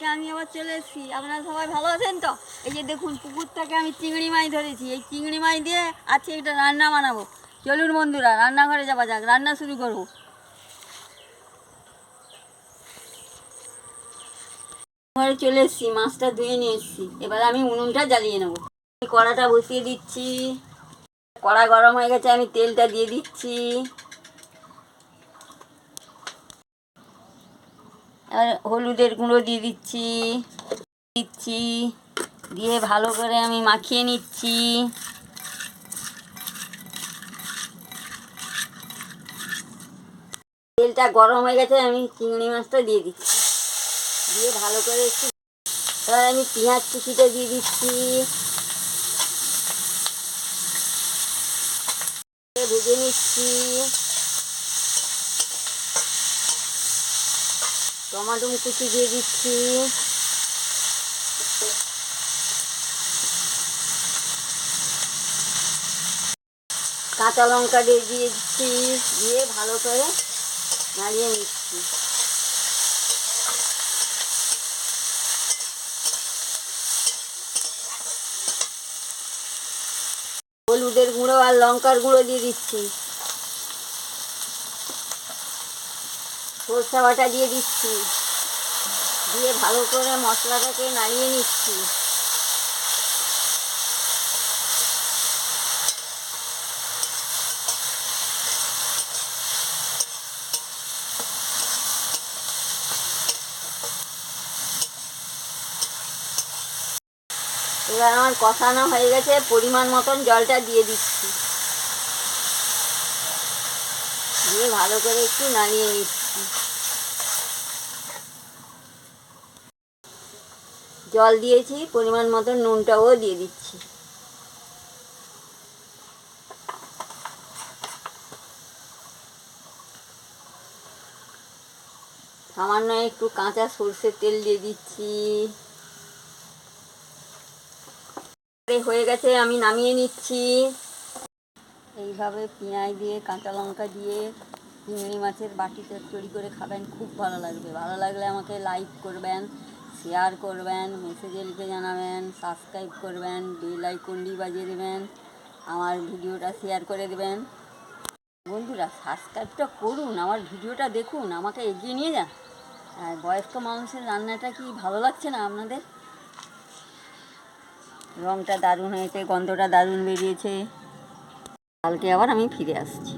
আজকে আমি আবার চলে এসেছি। আপনারা সবাই ভালো আছেন তো? এই যে দেখুন, পুকুর থেকে আমি চিংড়ি মাছ ধরেছি। এই চিংড়ি মাছ দিয়ে আজকে একটা রান্না বানাবো। চলুন বন্ধুরা, রান্নাঘরে যাওয়া যাক, রান্না শুরু করবো। ঘরে চলে এসেছি, মাছটা ধুয়ে নিয়ে এসেছি। এবার আমি উনুনটা জ্বালিয়ে নেবো। কড়াটা বসিয়ে দিচ্ছি। কড়া গরম হয়ে গেছে, আমি তেলটা দিয়ে দিচ্ছি। আর হলুদের গুঁড়ো দিয়ে দিচ্ছি দিয়ে ভালো করে আমি মাখিয়ে নিচ্ছি। তেলটা গরম হয়ে গেছে, আমি চিংড়ি মাছটা দিয়ে দিচ্ছি। দিয়ে ভালো করে একটু, এবার আমি পেঁয়াজ কুচিটা দিয়ে দিচ্ছি। ভেজে নিচ্ছি। টমেটো কুচি দিয়ে দিচ্ছি। কাঁচা লঙ্কা দিয়ে দিচ্ছি। দিয়ে ভালো করে নাড়িয়ে নিচ্ছি। হলুদের গুঁড়ো আর লঙ্কার গুঁড়ো দিয়ে দিচ্ছি। সরষে বাটা দিয়ে দিচ্ছি। দিয়ে ভালো করে মশলাটাকে নাড়িয়ে নিচ্ছি। এবার আমার কষানো হয়ে গেছে, পরিমাণ মতন জলটা দিয়ে দিচ্ছি। দিয়ে ভালো করে একটু নাড়িয়ে নিচ্ছি। জল দিয়েছি, পরিমাণ মতন নুনটাও দিয়ে দিচ্ছি। সামান্য একটু কাঁচা সরষের তেল দিয়ে দিচ্ছি। হয়ে গেছে, আমি নামিয়ে নিচ্ছি। এইভাবে পেঁয়াজ দিয়ে, কাঁচা লঙ্কা দিয়ে চিংড়ি মাছের বাটি তৈরি করে খাবেন, খুব ভালো লাগবে। ভালো লাগলে আমাকে লাইক করবেন, শেয়ার করবেন, মেসেজে লিখে জানাবেন, সাবস্ক্রাইব করবেন, বেল আইকনটি বাজিয়ে দেবেন, আমার ভিডিওটা শেয়ার করে দেবেন। বন্ধুরা, সাবস্ক্রাইবটা করুন, আমার ভিডিওটা দেখুন, আমাকে এগিয়ে নিয়ে যান। আর বয়স্ক মানুষের রান্নাটা কি ভালো লাগছে না আপনাদের? রঙটা দারুণ হয়েছে, গন্ধটা দারুণ বেরিয়েছে। কালকে আবার আমি ফিরে আসছি।